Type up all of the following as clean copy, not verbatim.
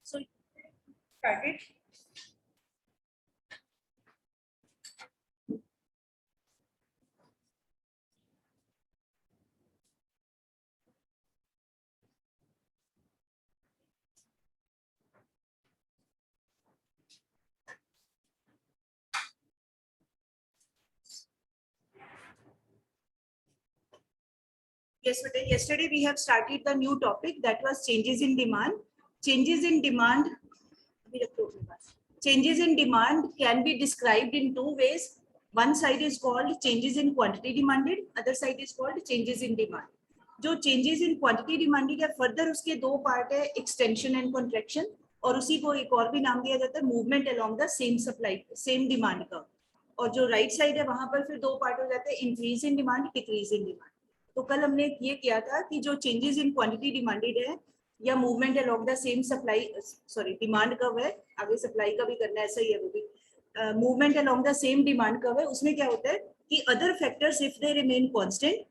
So started. Yes, yesterday we have started the new topic that was changes in demand. Changes in demand. Changes in demand can be described in two ways. One side is called changes in quantity demanded, other side is called changes in demand. जो changes in quantity demanded है, further उसके दो part है, extension and contraction, और उसी को एक और भी नाम दिया जाता है movement along the same supply, same demand curve. और जो right side है वहां पर फिर दो part हो जाते हैं, increase in demand, decrease in demand. तो कल हमने ये किया था कि जो changes in quantity demanded है या movement along the same supply, sorry demand curve है, आगे सप्लाई का भी करना है, ऐसा ही है वो भी, movement along the same demand curve है, उसमें क्या होता है कि other factors if they remain constant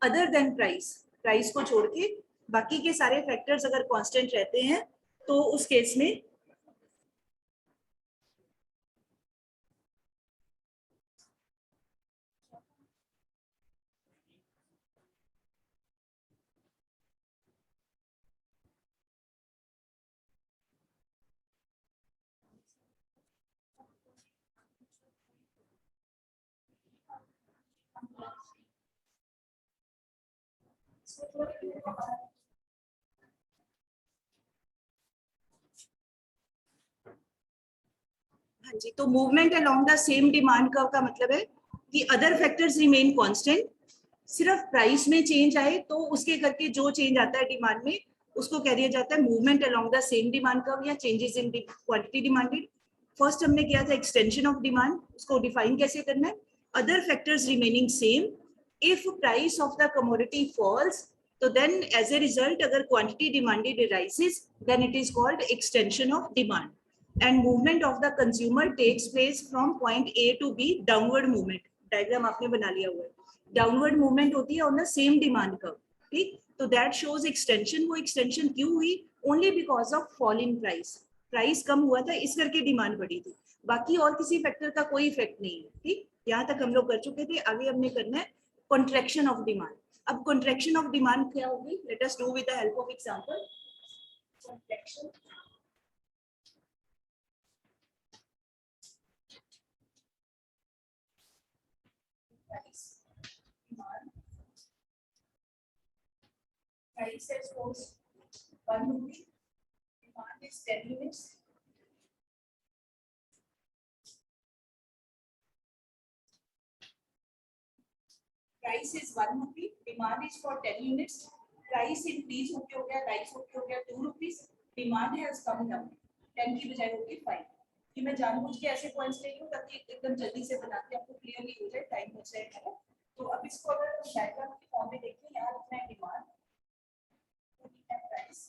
other than price, price को छोड़ के बाकी के सारे फैक्टर्स अगर कांस्टेंट रहते हैं तो उस केस में हाँ जी, तो movement along the same demand curve का मतलब है कि अदर फैक्टर्स रिमेन कांस्टेंट, सिर्फ प्राइस में चेंज आए तो उसके करके जो चेंज आता है डिमांड में उसको कह दिया जाता है movement along the same demand curve या changes in quantity demanded. First हमने किया था एक्सटेंशन ऑफ डिमांड, उसको डिफाइन कैसे करना है, other factors remaining same, if price of the commodity falls तो देन एज ए रिजल्ट अगर quantity demanded rises then it is called extension of demand. And movement of the consumer takes place from point A to B, downward movement. Diagram आपने बना लिया हुआ है, downward movement होती है on the same demand curve. ठीक, तो that shows extension. वो एक्सटेंशन क्यों हुई, only because of fall in price. Price कम हुआ था इस करके डिमांड बढ़ी थी, बाकी और किसी फैक्टर का कोई इफेक्ट नहीं है. ठीक, यहाँ तक हम लोग कर चुके थे. आगे हमने करना है कॉन्ट्रैक्शन ऑफ डिमांड. अब कॉन्ट्रैक्शन ऑफ डिमांड क्या होगी, let us do with the help of example. Contraction price as was 1 rupee, demand is 10 units. Price is 1 rupee, demand is for 10 units. Price increase हो गया, rise हो गया 2 rupees. Demand has come down. 10 की बजाय होगी 5. कि मैं जानबूझ के ऐसे पॉइंट्स ले लूं ताकि एकदम जल्दी से बना के आपको क्लियरली हो जाए, टाइम बच जाएगा. तो अब इसको अगर हम डायग्राम की फॉर्म में देखें, यहाँ लिखना है डिमांड, प्राइस,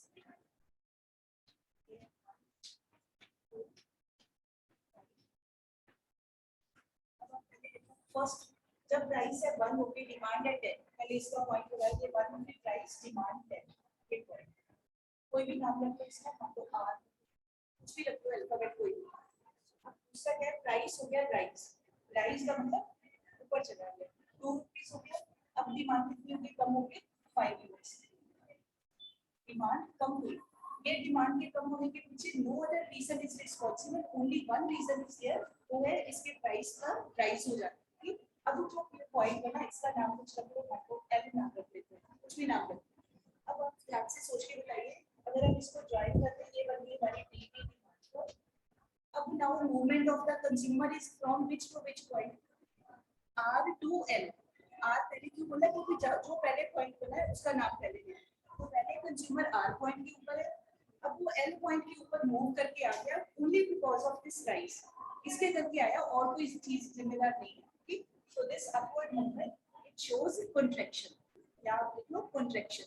फर्स्ट जब प्राइस है 1 रुपए, डिमांड है 10, पहले इसका पॉइंट लगाइए 1 रुपए प्राइस, डिमांड 10. ये पॉइंट कोई भी नाम रख लो इसका, मान लो आर, कुछ भी रख लो, अल्फाबेट कोई भी. अब दूसरा क्या है, प्राइस हो गया राइज, राइज का मतलब ऊपर चला गया, 2 रुपीस हो गया. अब डिमांड कितनी होगी, कम हो गई 5 यूनिट्स. डिमांड कम हुई. ये डिमांड के कम होने के पीछे no other reason is responsible, only one reason is there, वो है इसके प्राइस का राइज हो जाना. ठीक, अब जो पॉइंट बना इसका नाम कुछ रख लो, आपको एल नाम रख लेते हैं, कुछ भी नाम रख. अब आप ध्यान से सोच के बताइए, अगर हम इसको ज्वाइन करते हैं, ये बन गई हमारी डी डिमांड. अब now movement of the consumer is from which to which point, R to L. R पहले क्यों बोला, क्योंकि जो पहले पॉइंट बना है उसका नाम पहले है. तो पहले कंज्यूमर आर पॉइंट के ऊपर है, अब वो एल पॉइंट के ऊपर मूव करके आ गया only because of this rise. इसके करके आया, और कोई चीज जिम्मेदार नहीं है. ठीक, so this upward movement it shows contraction, या आप लिख लो कॉन्ट्रैक्शन.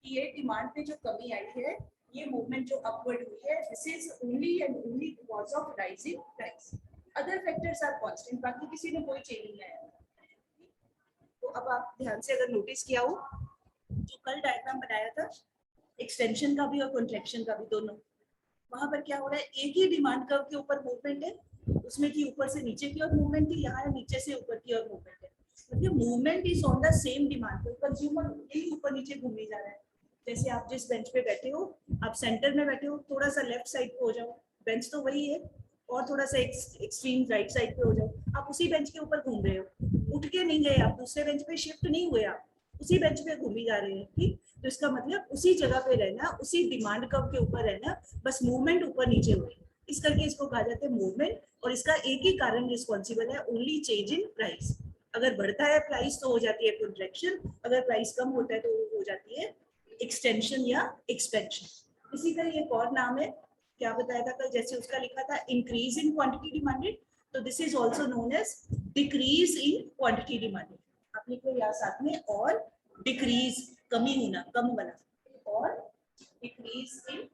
ये डिमांड में जो कमी आई है, ये मूवमेंट जो अपवर्ड हुई है, this is only and only because of rising price. Other factors are constant, बाकी किसी में कोई चेंज नहीं आया. तो अब आप ध्यान से अगर नोटिस किया हो, जो कल डायग्राम बनाया था एक्सटेंशन का भी और कॉन्ट्रैक्शन का भी, दोनों वहां पर क्या हो रहा है, एक ही डिमांड कर्व के ऊपर मूवमेंट है, उसमें की ऊपर से नीचे की ओर मूवमेंट थी, यहाँ नीचे से ऊपर की ओर मूवमेंट है, मतलब movement is on the same demand curve, consumer यही ऊपर नीचे घूमने जा रहा है। जैसे आप जिस बेंच पे बैठे हो, आप सेंटर में बैठे हो, थोड़ा सा लेफ्ट साइड पे हो जाओ, बेंच तो वही है, और थोड़ा सा एक्सट्रीम राइट साइड पे हो जाओ, आप उसी बेंच के ऊपर घूम रहे हो, उठ के नहीं गए आप, दूसरे बेंच पे शिफ्ट नहीं हुए आप, उसी बेंच पे घूमी जा रहे हैं, ठीक। तो इसका मतलब उसी जगह पे रहना, उसी डिमांड कर्व के ऊपर रहना, बस मूवमेंट ऊपर नीचे हुई, इस करके इसको कहा जाता है मूवमेंट। और इसका एक ही कारण रिस्पॉन्सिबल है, ओनली चेंज इन प्राइस। अगर बढ़ता है प्राइस तो हो जाती है कंट्रैक्शन, अगर प्राइस कम होता है तो हो जाती है एक्सटेंशन या एक्सपेंशन। इसी का एक और नाम है, क्या बताया था कल, जैसे उसका लिखा था इंक्रीज इन क्वांटिटी डिमांडेड, तो this is also known as decrease in quantity demanded. आप लिख लो यहाँ साथ में, और डिक्रीज कमी होना, कम वाला, और डिक्रीज इन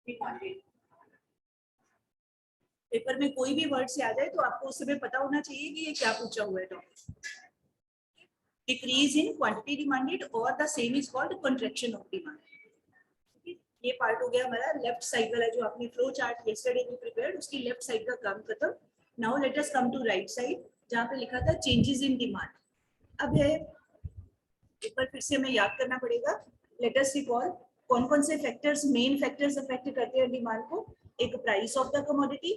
डिमांडेड। पेपर में कोई भी वर्ड से आ जाए तो आपको उस समय पता होना चाहिए कि ये क्या पूछा हुआ है topic. Decrease in quantity demanded और the same is called contraction of demand. ये पार्ट हो गया हमारा लेफ्ट साइड वाला, जो आपने फ्लो चार्ट यस्टरडे में प्रिपेयर्ड, उसकी लेफ्ट साइड का काम खत्म। Now let us come to right side, जहाँ पे लिखा था चेंजेस इन डिमांड। अब है, एक बार फिर से हमें याद करना पड़ेगा, लेट अस रिकॉल कौन कौन से फैक्टर्स, मेन फैक्टर्स अफेक्ट करते हैं डिमांड को। एक प्राइस ऑफ द कमोडिटी,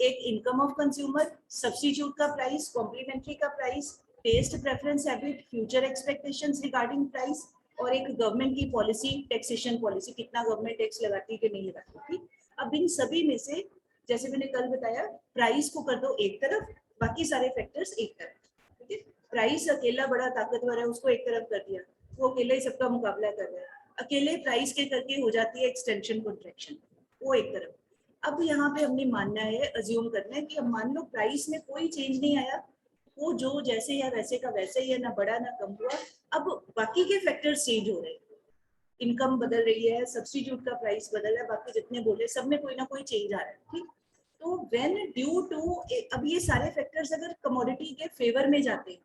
एक इनकम ऑफ कंज्यूमर, सब्स्टिट्यूट का प्राइस, कॉम्प्लीमेंट्री का price, test preference habit, future expectations regarding price, और एक गवर्नमेंट की पॉलिसी, टैक्सेशन पॉलिसी, कितना गवर्नमेंट टैक्स लगाती है कि नहीं लगाती। अब इन सभी में से, जैसे मैंने कल बताया, प्राइस को कर दो एक तरफ, बाकी सारे फैक्टर्स एक तरफ, ठीक है। प्राइस अकेला बड़ा ताकतवर है, उसको एक तरफ कर दिया, वो अकेले ही सबका मुकाबला कर रहा है, अकेले प्राइस के करके हो जाती है एक्सटेंशन कॉन्ट्रैक्शन, वो एक तरफ। अब यहाँ पे हमने मानना है, अज्यूम करना है कि अब मान लो प्राइस में कोई चेंज नहीं आया, वो जो जैसे या वैसे का वैसे ही है, ना बढ़ा ना कम हुआ। अब बाकी के फैक्टर्स चेंज हो रहे हैं, इनकम बदल रही है, सब्स्टिट्यूट का प्राइस बदल रहा है, बाकी जितने बोले सब में कोई ना कोई चेंज आ रहा है, ठीक। तो व्हेन ड्यू टू, अब ये सारे फैक्टर्स अगर कमोडिटी के फेवर में जाते हैं,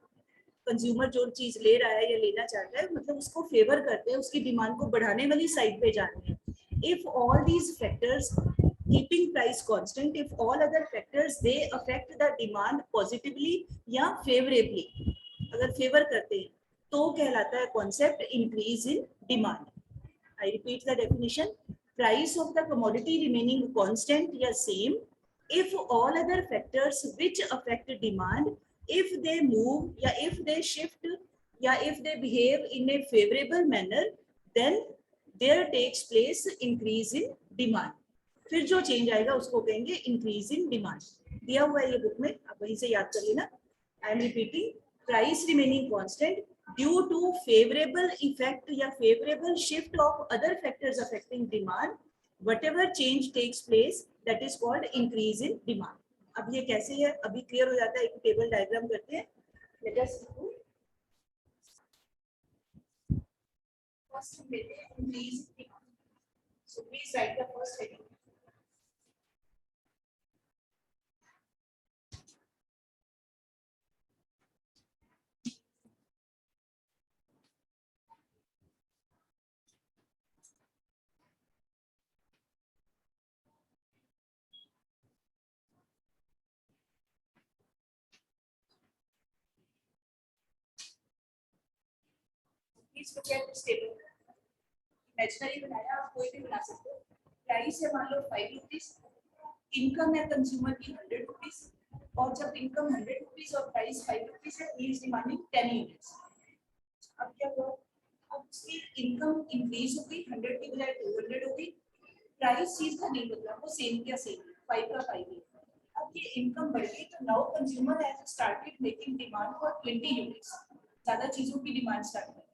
कंज्यूमर जो चीज ले रहा है या लेना चाहता है, मतलब उसको फेवर करते हैं, उसकी डिमांड को बढ़ाने वाली साइड पे जाते हैं। If all these factors keeping price constant, if all other factors they affect the demand positively या favorably, अगर फेवर करते हैं तो कहलाता है concept increase in demand. I repeat the definition, price of the commodity remaining constant या same if all other factors which affect demand, if they move या if they shift या if they behave in a favorable manner, then there takes place increase in demand। फिर जो change आएगा उसको कहेंगे increase in demand. दिया हुआ है ये बुक में, आप वहीं से याद कर लेना। I am repeating, price remaining constant due to favourable effect या favourable shift of other factors affecting demand, whatever change takes place that is called increase in demand। अब ये कैसे है, अभी क्लियर हो जाता है, एक टेबल डायग्राम करते हैं। लेट अस डू, फर्स्ट हम लेते हैं increase in demand, so please right the first heading. Please look at this table, imaginary बनाया, आप कोई भी बना सकते हो। प्राइस है मान लो 5 रुपीज, इनकम है कंज्यूमर की 100 रुपीज, और जब इनकम 100 रुपीज और प्राइस 5 रुपीज है, ही इज डिमांडिंग 10 यूनिट्स। अब क्या हुआ, अब उसकी इनकम इंक्रीज हो गई, 100 की बजाय 200 हो गई, प्राइस चीज का नहीं बदला, वो सेम क्या सेम, 5 का 5 है। अब ये इनकम बढ़ गई, तो now consumer has started making demand for 20 units, ज्यादा चीजों की डिमांड स्टार्ट कर दी।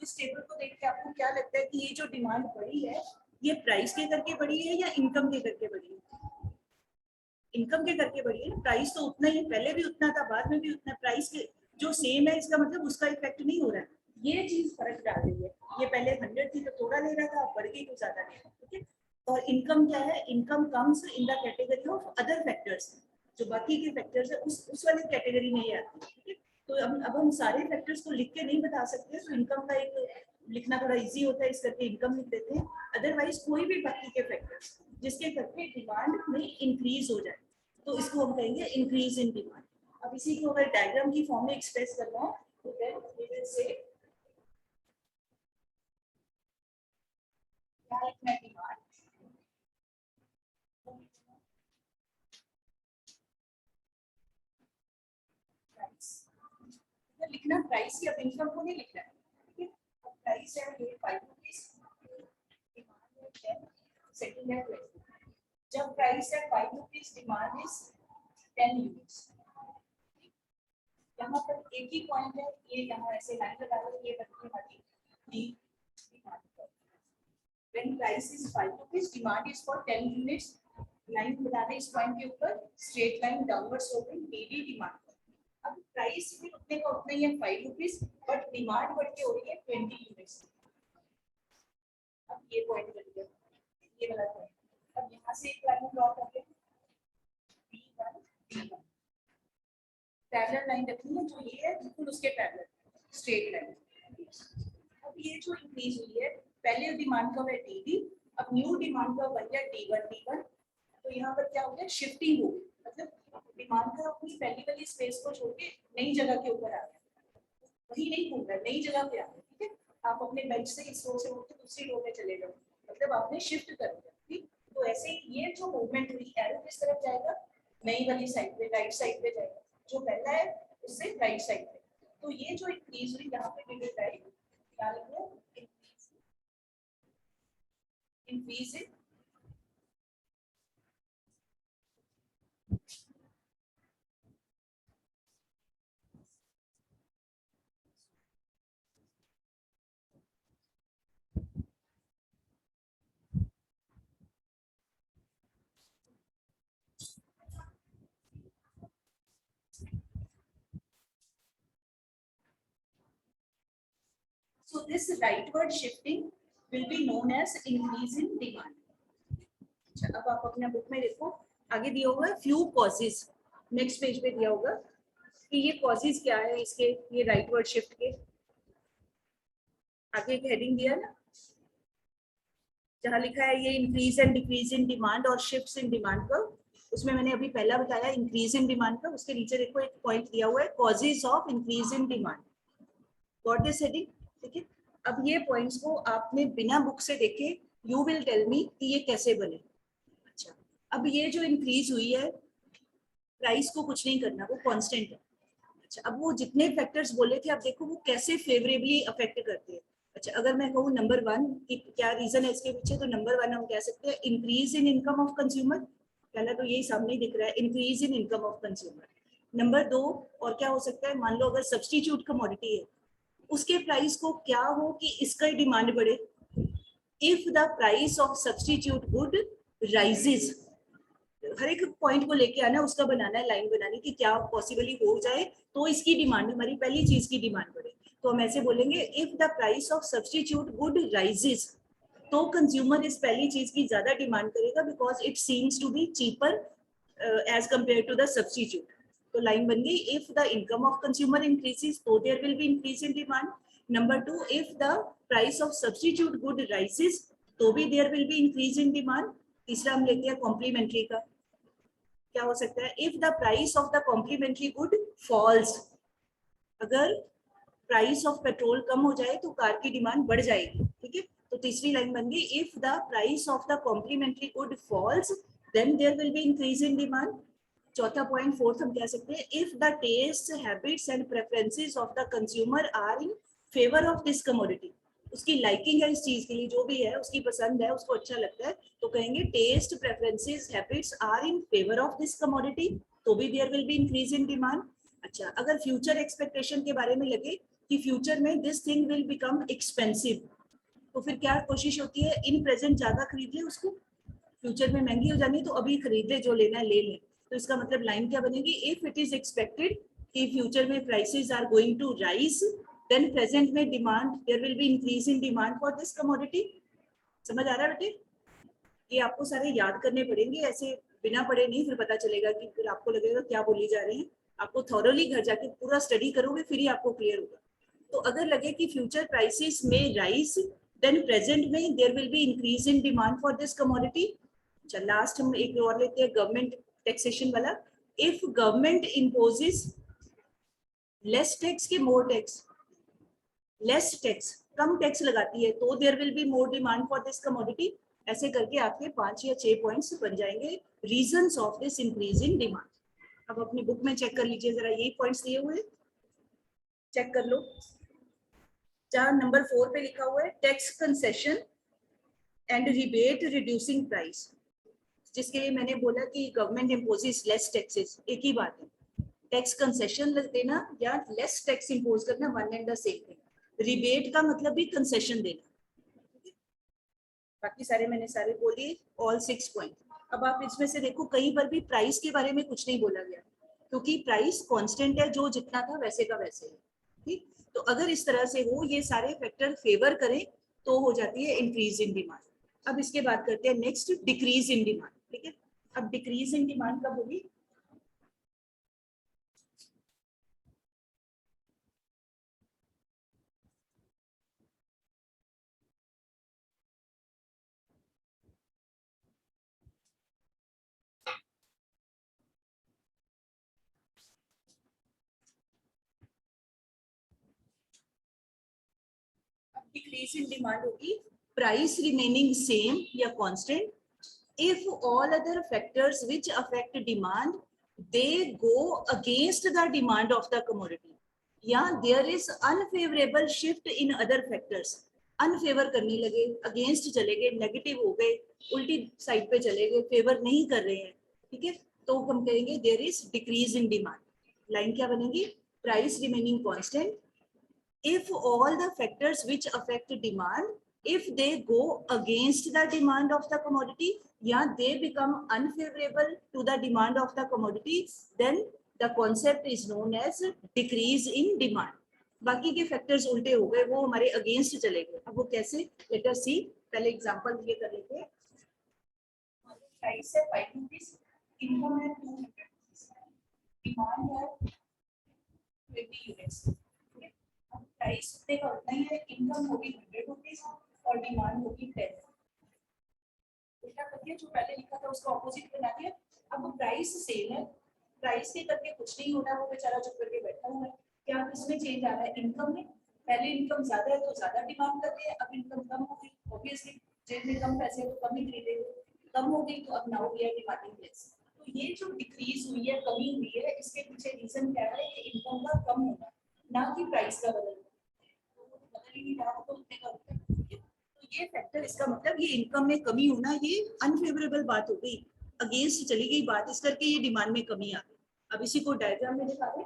इस टेबल को देख के आपको क्या लगता है कि ये जो डिमांड बढ़ी है, ये प्राइस के करके बढ़ी है या इनकम के करके बढ़ी है? इनकम के करके बढ़ी है। प्राइस तो उतना ही, पहले भी उतना था, बाद में भी उतना, प्राइस के जो सेम है, इसका मतलब उसका इफेक्ट नहीं हो रहा है, ये चीज फर्क डाल रही है। ये पहले 100 थी तो थोड़ा ले रहा था, अब बढ़ गई तो ज्यादा ले रहा है, ठीक है। और इनकम क्या है, income comes in the category of other factors, जो बाकी के फैक्टर्स है उस वाली कैटेगरी में ही आती है, ठीक है। तो अब हम सारे फैक्टर्स को लिख के नहीं बता सकते, तो इनकम का एक लिखना थोड़ा इजी होता है इस करके इनकम लिख देते हैं। अदरवाइज कोई भी बाकी के फैक्टर्स जिसके करके डिमांड में इंक्रीज हो जाए तो इसको हम कहेंगे इंक्रीज इन डिमांड। अब इसी को अगर डायग्राम की फॉर्म में एक्सप्रेस करना हो तो देन वी विल से क्या लिखना है डिमांड लिखना प्राइस या इनकम को नहीं लिखना है, ठीक है। प्राइस है ये 5 रुपीस, डिमांड है 10, सेकंड है 20। जब प्राइस है 5 रुपीस, डिमांड इज 10 यूनिट्स। यहाँ पर एक ही पॉइंट है, ये यहाँ ऐसे लाइन लगा लो, ये बनती है हमारी डी demand. When price is 5 rupees, demand is for 10 units. Line बना दे इस पॉइंट के ऊपर, straight line downward sloping DD demand. अब प्राइस भी उतने का उतना ही है 5 रुपीस, बट डिमांड बढ़ के हो रही है 20 यूनिट्स। अब ये पॉइंट बन गया, ये वाला पॉइंट। अब यहाँ से एक लाइन ड्रॉ करते हैं, B1 B1 पैरेलल लाइन रखनी है, जो ये है बिल्कुल उसके पैरेलल स्ट्रेट लाइन। अब ये जो इंक्रीज हुई है, पहले डिमांड का है DD, अब न्यू डिमांड का बन गया D1 D1। तो यहाँ पर क्या हो गया, शिफ्टिंग हो गई, मतलब डिमांड का अपनी पहली वाली स्पेस को छोड़ के नई जगह के ऊपर आ गया, वही नहीं घूम रहा, नई जगह पे आ गया, ठीक है। आप अपने बेंच से इस रो से उठ के दूसरी रो में चले जाओ, मतलब आपने शिफ्ट कर दिया, ठीक। तो ऐसे ही ये जो मूवमेंट हुई, एरो किस तरफ जाएगा, नई वाली साइड पे, राइट साइड पे जाएगा, जो पहला है उससे राइट साइड पे। तो ये जो इंक्रीज हुई यहाँ पे डिटेल टाइप क्या लिखो, increase in So this rightward shifting will be known as increase in demand. अच्छा, अब आप अपने बुक में देखो, आगे दिया होगा few causes, नेक्स्ट पेज पे दिया होगा कि ये causes क्या है इसके, ये rightward shift के आगे एक हेडिंग दिया ना, जहाँ लिखा है ये increase and decrease in demand और शिफ्ट्स इन डिमांड का, उसमें मैंने अभी पहला बताया इंक्रीज इन डिमांड का, उसके नीचे देखो एक पॉइंट दिया हुआ है causes of increase in demand, got this heading, ठीक है। अब ये पॉइंट्स को आपने बिना बुक से देखे यू विल टेल मी कि ये कैसे बने। अच्छा, अब ये जो इंक्रीज हुई है, प्राइस को कुछ नहीं करना, वो कांस्टेंट है। अच्छा, अब वो जितने फैक्टर्स बोले थे, अब देखो वो कैसे फेवरेबली अफेक्ट करते हैं। अच्छा, अगर मैं कहूँ नंबर 1 कि क्या रीजन है इसके पीछे, तो नंबर 1 हम कह सकते हैं increase in income of consumer. पहला तो यही सामने ही दिख रहा है, increase in income of consumer. Number 2 और क्या हो सकता है, मान लो अगर सब्सटीट्यूट कमोडिटी है, उसके प्राइस को क्या हो कि इसका डिमांड बढ़े। If the price of substitute good rises, हर एक पॉइंट को लेके आना, उसका बनाना है लाइन बनानी कि क्या पॉसिबली हो जाए तो इसकी डिमांड, हमारी पहली चीज की डिमांड बढ़े। तो हम ऐसे बोलेंगे if the price of substitute good rises, तो कंज्यूमर इस पहली चीज की ज्यादा डिमांड करेगा because it seems to be cheaper as compare to the substitute. तो लाइन बन गई, if the income of consumer increases तो there will be increase in demand. Number 2, if the price of substitute good rises तो भी there will be increase in demand. तीसरा हम लेते हैं कॉम्प्लीमेंट्री का, क्या हो सकता है, if the price of the complementary good falls, अगर प्राइस ऑफ पेट्रोल कम हो जाए तो कार की डिमांड बढ़ जाएगी, ठीक है। तो तीसरी लाइन बन गई, if the price of the complementary good falls then there will be increase in demand. चौथा पॉइंट, फोर्थ हम कह सकते हैं, if the taste habits and preferences of the consumer are in favour of this commodity, उसकी liking है इस चीज के लिए, जो भी है उसकी पसंद है, उसको अच्छा लगता है, तो कहेंगे taste preferences habits are in favour of this commodity, तो भी there will be increase in demand. अच्छा, अगर फ्यूचर एक्सपेक्टेशन के बारे में लगे कि फ्यूचर में this thing will become expensive, तो फिर क्या कोशिश होती है, इन प्रेजेंट ज्यादा खरीद ले उसको, फ्यूचर में महंगी हो जानी है तो अभी खरीद ले, जो लेना है ले ले। तो इसका मतलब लाइन क्या बनेगी, इफ इट इज एक्सपेक्टेड कि फ्यूचर में prices are going to rise then present में demand, there will be increase in demand for this commodity. समझ आ रहा है बेटे? ये आपको सारे याद करने पड़ेंगे, ऐसे बिना पढ़े नहीं, फिर पता चलेगा कि फिर आपको लगेगा क्या बोली जा रही है। आपको थॉरोली घर जाके पूरा स्टडी करोगे फिर ही आपको क्लियर होगा। तो अगर लगे कि फ्यूचर प्राइसेस में राइज, देन प्रेजेंट में there will be increase in demand for this commodity. चल लास्ट हम एक और लेते हैं गवर्नमेंट टैक्सेशन वाला। If government imposes less tax के मोर टैक्स, लेस टैक्स कम टैक्स लगाती है तो there will be more demand for this commodity. ऐसे करके आपके 5 या 6 पॉइंट्स बन जाएंगे reasons of this increase in demand. अब अपनी बुक में चेक कर लीजिए जरा, यही पॉइंट्स दिए हुए चेक कर लो। जहां नंबर 4 पे लिखा हुआ है tax concession and rebate reducing price, जिसके लिए मैंने बोला कि गवर्नमेंट इम्पोजेस लेस टैक्सेस, एक ही बात है। टैक्स कंसेशन देना या लेस टैक्स इंपोज करना one and the same thing. Rebate का मतलब भी कंसेशन देना। बाकी सारे मैंने सारे बोलिए, ऑल 6 पॉइंट। अब आप इसमें से देखो कहीं पर भी प्राइस के बारे में कुछ नहीं बोला गया, क्योंकि प्राइस कांस्टेंट है, जो जितना था वैसे का वैसे है। ठीक, तो अगर इस तरह से हो, ये सारे फैक्टर फेवर करें तो हो जाती है इंक्रीज इन डिमांड। अब इसके बाद करते हैं नेक्स्ट डिक्रीज इन डिमांड। ठीक है, अब डिक्रीज इन डिमांड कब होगी? डिक्रीज इन डिमांड होगी प्राइस रिमेनिंग सेम या constant if all other factors which affect demand they go against the demand of the commodity, या there is unfavorable shift in other factors। Unfavour करने लगे, against चले गए, negative हो गए, उल्टी साइड पे चले गए, फेवर नहीं कर रहे हैं, ठीक है, तो हम कहेंगे there is decrease in demand. Line क्या बनेगी? Price remaining constant if all the factors which affect demand, if they go against the demand of the commodity, yeah, they become unfavorable to the demand of the commodity, then the concept is known as decrease in demand। बाकी के factors उल्टे हो गए, वो हमारे against चले गए। अब वो कैसे, लेट अस सी। पहले एग्जांपल ये कर लेते हैं। प्राइस है 5 रुपीस, इनकम है 200 रुपीस, डिमांड है 20 यूनिट्स। प्राइस उतने का उतना ही है, इनकम होगी 100 रुपीस और डिमांड होगी 10। उल्टा करके जो पहले लिखा था उसका ऑपोजिट बना दिया। अब प्राइस सेम है, प्राइस के करके कुछ नहीं होना, वो बेचारा चुप करके बैठा हुआ है। क्या इसमें चेंज आ रहा है? इनकम में। पहले इनकम ज्यादा है तो ज्यादा डिमांड करते हैं, अब इनकम कम हो गई, ऑब्वियसली जेब में कम पैसे तो कम ही खरीदेंगे, कम हो गई तो अब now we are demanding less. तो ये जो डिक्रीज हुई है, कमी हुई है, इसके पीछे रीजन क्या है? कि इनकम का कम होना, ना कि प्राइस का बदलना। बदल ही नहीं रहा तो उतने का उतना। तो ये फैक्टर, इसका मतलब ये इनकम में कमी होना, ये अनफेवरेबल बात हो गई, अगेंस्ट चली गई बात, इस करके ये डिमांड में कमी आ गई। अब इसी को डायग्राम में दिखा दें।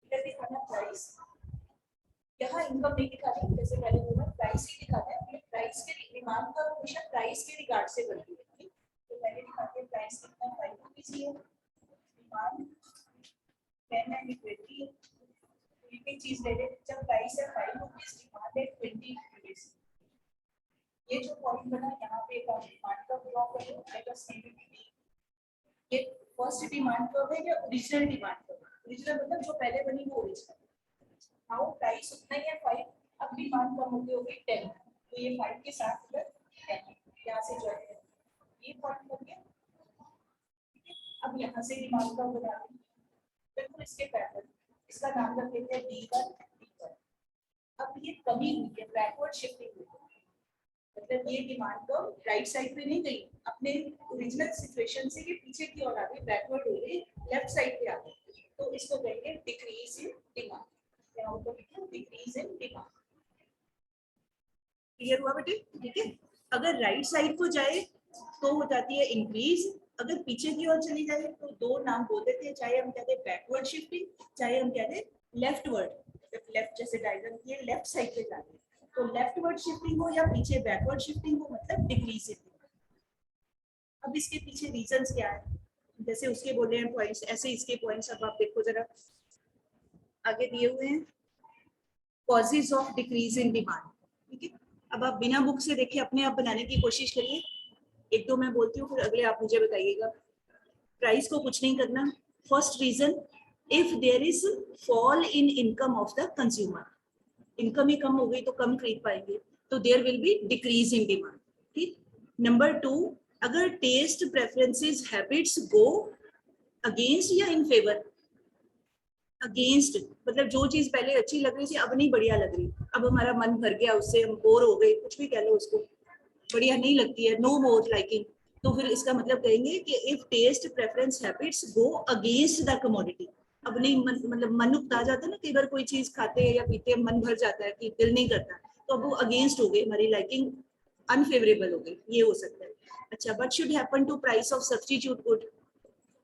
इधर दिखाना प्राइस, यहाँ इनकम नहीं दिखा रही, जैसे पहले बोला प्राइस ही दिखाना है। प्राइस के डिमांड का हमेशा प्राइस के रिगार्ड से बनती है। तो पहले दिखाते हैं प्राइस कितना 5 रुपीस है, डिमांड 10 है, 20 है। एक चीज ले लें, जब प्राइस है 5 रुपीस, डिमांड है 20 रुपीस। ये जो पॉइंट बना यहाँ पे डिमांड का ड्रॉ करो, लेट अस सी डी। ये फर्स्ट डिमांड कर्व है या ओरिजिनल डिमांड कर्व? ओरिजिनल मतलब जो पहले बनी वो ओरिजिनल। हाउ प्राइस उतना ही है 5, अब डिमांड कम हो गई 10, तो ये 5 के साथ इधर 10 यहाँ से ज्वाइन है, ये पॉइंट हो गया। अब यहाँ से डिमांड कर्व बना दें, बिल्कुल इसके पैटर्न, इसका नाम रख लेते हैं D1 D1। अब ये कमी हुई है, बैकवर्ड शिफ्टिंग हुई है, मतलब ये डिमांड कर्व राइट साइड पे नहीं गई, अपने ओरिजिनल सिचुएशन से ये पीछे की ओर आ गई, बैकवर्ड हो गई, लेफ्ट साइड पे आ गई। तो इसको कहेंगे डिक्रीज इन डिमांड, या उनको डिक्रीज इन डिमांड। क्लियर हुआ बेटे? ठीक है, अगर राइट साइड को जाए तो हो जाती है इंक्रीज, अगर पीछे की ओर चली जाए तो दो नाम बोल देते हैं, चाहे हम कहते हैं बैकवर्ड शिफ्टिंग, चाहे हम कहते हैं लेफ्टवर्ड। लेफ्ट जैसे डायग्राम की लेफ्ट साइड पे जाते हैं, तो लेफ्टवर्ड शिफ्टिंग हो या पीछे बैकवर्ड शिफ्टिंग हो, मतलब डिक्रीज इन। अब इसके पीछे रीजंस क्या है? जैसे उसके बोले हैं पॉइंट्स, ऐसे इसके पॉइंट्स अब आप देखो जरा, आगे दिए हुए हैं causes of decrease in demand. ठीक है, अब आप बिना बुक से देखे अपने आप बनाने की कोशिश करिए। एक दो मैं बोलती हूँ, फिर अगले आप मुझे बताइएगा। प्राइस को कुछ नहीं करना। First reason, if there is fall in income of the consumer, income ही कम हो गई तो कम खरीद पाएंगे, तो there will be decrease in demand. ठीक. नंबर 2, अगर taste preferences habits go against या इन फेवर. अगेंस्ट मतलब जो चीज पहले अच्छी लग रही थी अब नहीं बढ़िया लग रही, अब हमारा मन भर गया उससे, हम बोर हो गए, कुछ भी कह लो उसको, बढ़िया नहीं लगती है, नो मोर लाइकिंग. तो फिर इसका मतलब कहेंगे कि if test preference habits go against the commodity. अब नहीं मतलब मन उकता जाता है ना, कई बार कोई चीज खाते हैं या पीते हैं मन भर जाता है कि दिल नहीं करता, तो अब वो अगेंस्ट हो गई, हमारी लाइकिंग अनफेवरेबल हो गई, ये हो सकता है. अच्छा, what should happen to price of substitute good.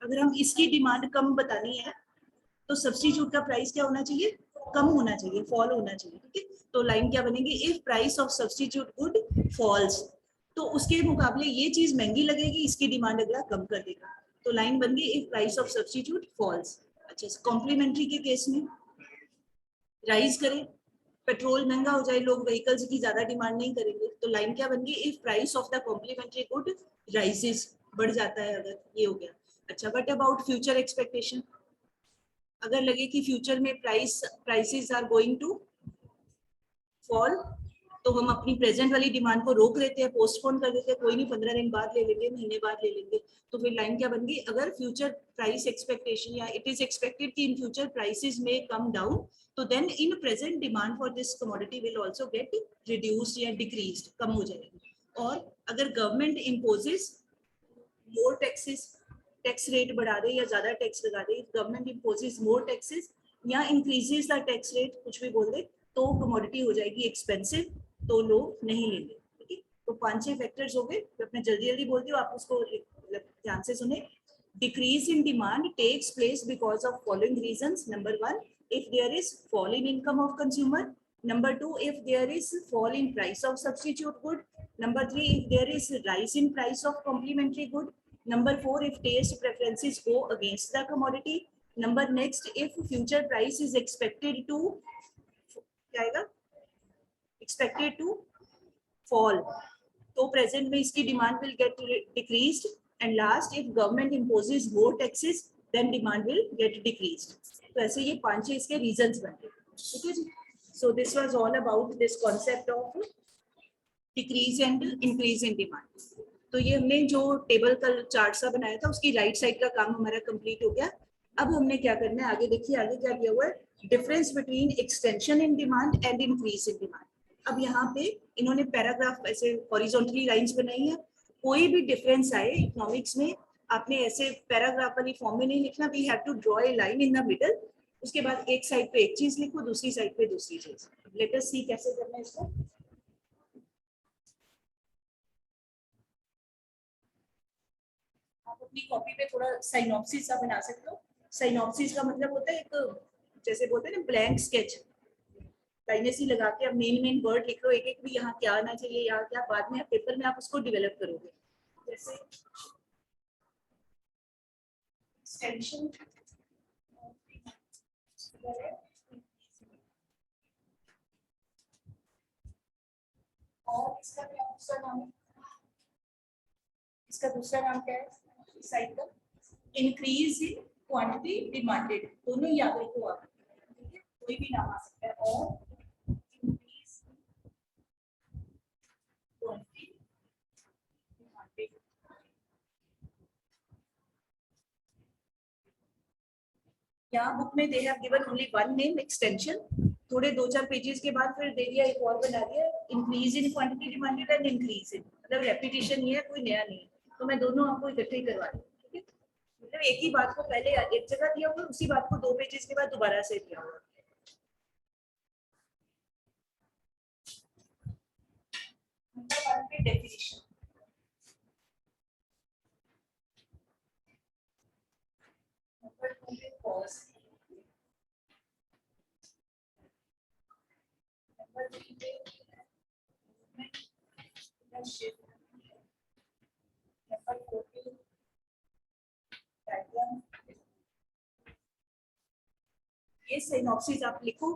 अगर हम इसकी डिमांड कम बतानी है तो सब्स्टिट्यूट का प्राइस क्या होना चाहिए, कम होना चाहिए, फॉल होना चाहिए. ठीक है, तो लाइन क्या बनेगी, if price of substitute good falls, तो उसके मुकाबले ये चीज महंगी लगेगी, इसकी डिमांड अगला कम कर देगा, तो लाइन बन गई if price of substitute falls. अच्छा, कॉम्प्लीमेंट्री के केस में राइज करें, पेट्रोल महंगा हो जाए, लोग व्हीकल्स की ज्यादा डिमांड नहीं करेंगे, तो लाइन क्या बन गई, if price of the complementary good rises, बढ़ जाता है अगर, ये हो गया. अच्छा, व्हाट अबाउट फ्यूचर एक्सपेक्टेशन. अगर लगे कि फ्यूचर में prices are going to fall, तो हम अपनी प्रेजेंट वाली डिमांड को रोक लेते हैं, पोस्टपोन कर देते हैं, कोई नहीं 15 दिन बाद ले लेंगे, महीने बाद ले लेंगे. तो फिर लाइन क्या बन गई, अगर फ्यूचर प्राइस एक्सपेक्टेशन या इट इज एक्सपेक्टेड कि इन फ्यूचर प्राइसेस में कम डाउन, तो then in present demand for this commodity will also get reduced या डिक्रीज्ड, कम हो जाएगी. और अगर government imposes more taxes, tax rate बढ़ा दे या ज्यादा टैक्स लगा दे, गवर्नमेंट इम्पोजेस मोर टैक्सेस या इंक्रीजेस द टैक्स रेट, कुछ भी बोल दे, तो कमोडिटी हो जाएगी एक्सपेंसिव, तो लोग नहीं लेंगे. ठीक है, तो 5-6 फैक्टर्स हो गए, तो मैं जल्दी जल्दी बोलती हूँ, आप उसको ध्यान से सुने. Decrease in demand takes place because of following reasons. Number 1, if there is fall in income of consumer. Number 2, if there is fall in price of substitute good. Number 3, if there is rise in price of complementary good. Number 4, if taste preferences go against the commodity. Number next, if future price is expected to क्या आएगा, expected to fall, तो present में इसकी demand will get decreased. And last, if government imposes more taxes then demand will get decreased. तो ऐसे ये 5-6 इसके reasons बन गए. ठीक है जी. So this was all about this concept of decrease and increase in demand. तो ये हमने जो टेबल का चार्ट सा बनाया था उसकी राइट साइड का काम हमारा कंप्लीट हो गया. अब हमने क्या करना है आगे, देखिए आगे क्या दिया हुआ है, difference between extension in demand and increase in demand. अब यहाँ पे इन्होंने पैराग्राफ ऐसे हॉरिजॉन्टली लाइंस बनाई है. कोई भी डिफरेंस आए इकोनॉमिक्स में, आपने ऐसे पैराग्राफ वाली फॉर्म में नहीं लिखना. We have to draw a line in the middle, उसके बाद एक साइड पे एक चीज लिखो, दूसरी साइड पे दूसरी चीज. लेट अस सी कैसे करना है इसको. आप अपनी कॉपी पे थोड़ा साइनॉप्सिस सा बना सकते हो. साइनॉप्सिस का मतलब होता है एक, जैसे बोलते हैं ना ब्लैंक स्केच, लाइनें सी लगा के अब मेन वर्ड लिख लो, एक एक भी यहाँ क्या आना चाहिए, यहाँ क्या, बाद में पेपर में आप उसको डेवलप करोगे. जैसे एक्सटेंशन और इसका क्या दूसरा नाम है, इसका दूसरा नाम क्या है इस साइड का, इंक्रीज इन क्वांटिटी डिमांडेड. दोनों याद रखो आप. ठीक है, कोई भी नाम आ सकता है. और यहाँ बुक में they have given only one name extension. थोड़े 2-4 पेजेस के बाद फिर दे दिया एक और बना दिया, increase in quantity demanded and increase इन, मतलब रेपिटेशन ये है, कोई नया नहीं. तो मैं दोनों आपको इकट्ठे ही करवा दूँ. ठीक है, मतलब एक ही बात को पहले एक जगह दिया होगा, उसी बात को 2 पेजेस के बाद दोबारा से दिया होगा. Definition pause. Number 3 पे movement या shift. Number 4 पे diagram. ये सिनॉप्सिस आप लिखो,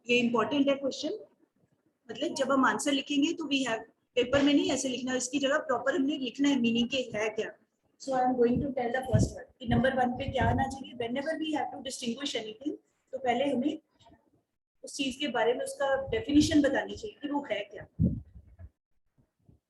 ये इंपॉर्टेंट है क्वेश्चन. मतलब जब हम आंसर लिखेंगे तो वी हैव, पेपर में नहीं ऐसे लिखना, इसकी जगह प्रॉपर हमने लिखना है मीनिंग के है क्या. So I am going to tell the first one कि number 1 पे क्या आना चाहिए. Whenever we have to distinguish anything, तो पहले हमें उस चीज के बारे में उसका डेफिनेशन बतानी चाहिए कि वो है क्या.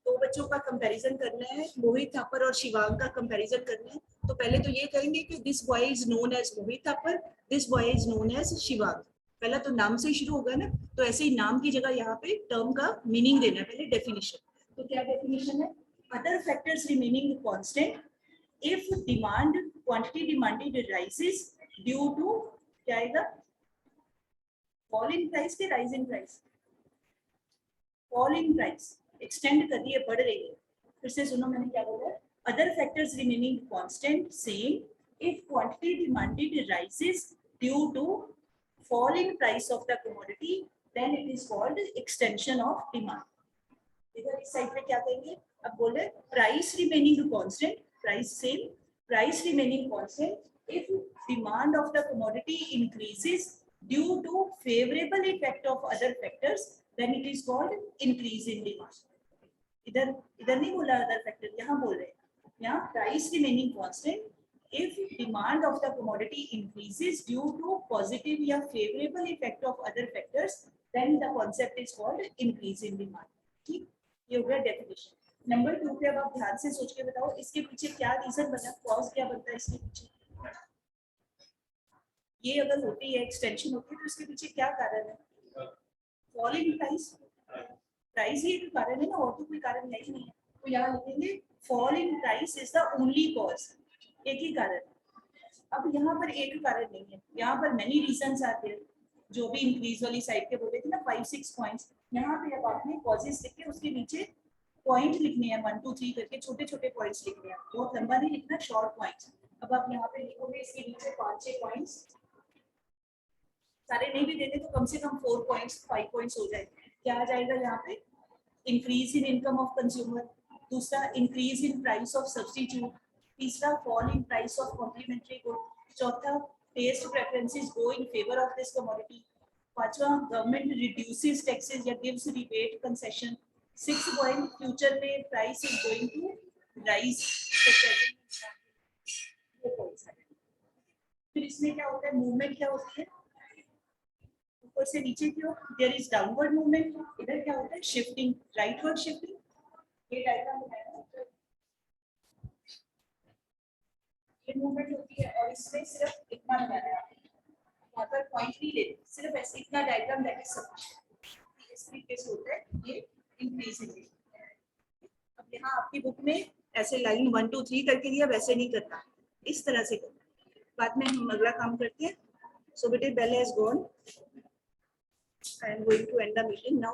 दो बच्चों का कंपैरिजन करना है, मोहित थापर और शिवांग का कंपैरिजन करना है. तो पहले तो ये कहेंगे कि this boy is known as Mohit Thapar, this boy is known as Shivang. पहला तो नाम से ही शुरू होगा ना, तो ऐसे ही नाम की जगह यहाँ पे टर्म का मीनिंग देना है. पहले डेफिनेशन. तो क्या डेफिनेशन है? Other factors remaining constant if demand quantity demanded rises due to क्या आएगा? fall in price के rise in price. fall in price extend कर रही है, बढ़ रही है. फिर से सुनो मैंने क्या बोला. other factors remaining constant same if quantity demanded rises due to fall in price of the commodity then it is called extension of demand. इधर इस साइड पे क्या कहेंगे? अब बोले price remaining constant, price same, price remaining constant if demand of the commodity increases due to favorable effect of other factors then it is called increase in demand. इधर इधर नहीं बोला other factor, यहाँ बोल रहे हैं. यहाँ price remaining constant if demand of the commodity increases due to positive या favorable effect of other factors then the concept is called increase in demand. ठीक, ये हो गया डेफिनेशन. नंबर 2 पे अब आप ध्यान से सोच के बताओ इसके पीछे क्या रीजन बना, कॉज क्या बनता है इसके पीछे. ये अगर होती है एक्सटेंशन होती है तो इसके पीछे क्या कारण है? Fall in price. प्राइस ही एक कारण है ना, और तो कोई कारण है ही नहीं. तो यहाँ लिखेंगे fall in price is the only cause. एक ही कारण. अब यहाँ पर एक कारण नहीं है, यहाँ पर मेनी रीजंस आते हैं. जो भी इंक्रीज वाली साइड के बोले थे ना 5-6 पॉइंट्स, यहाँ पे अब आपने कॉजेस लिख के उसके नीचे पॉइंट लिखने हैं 1 2 3 करके, छोटे छोटे पॉइंट्स लिखने हैं. बहुत लंबा नहीं लिखना, शॉर्ट पॉइंट्स. अब आप यहाँ पे लिखोगे इसके नीचे 5-6 पॉइंट्स. सारे नहीं भी देते तो कम से कम 4 पॉइंट्स 5 पॉइंट्स हो जाए. क्या आ जाएगा यहाँ पे? Increase in income of consumer. दूसरा increase in price of substitute. तीसरा fall in price of complementary good. चौथा taste preferences go in favour of this commodity. पांचवा गवर्नमेंट रिड्यूसेस टैक्सेस या gives rebate concession. 6th point future में price is going to rise. फिर इसमें क्या होता है? मूवमेंट क्या होती है? ऊपर से नीचे की ओर देयर इज डाउनवर्ड मूवमेंट. इधर क्या होता है? Shifting, rightward shifting. ये डायग्राम बनाया है, ये मूवमेंट होती है. और इसमें सिर्फ इतना बनाना है, यहाँ पर पॉइंट नहीं लेते, सिर्फ ऐसे इतना डायग्राम दैट इज सफिशिएंट. इस तरीके से होता है ये इंक्रीज इन. अब यहाँ आपकी बुक में ऐसे लाइन 1 2 3 करके दिया, वैसे नहीं करना, इस तरह से करना. बाद में हम अगला काम करते हैं. सो बेटे bell has gone. I am going to end the meeting now.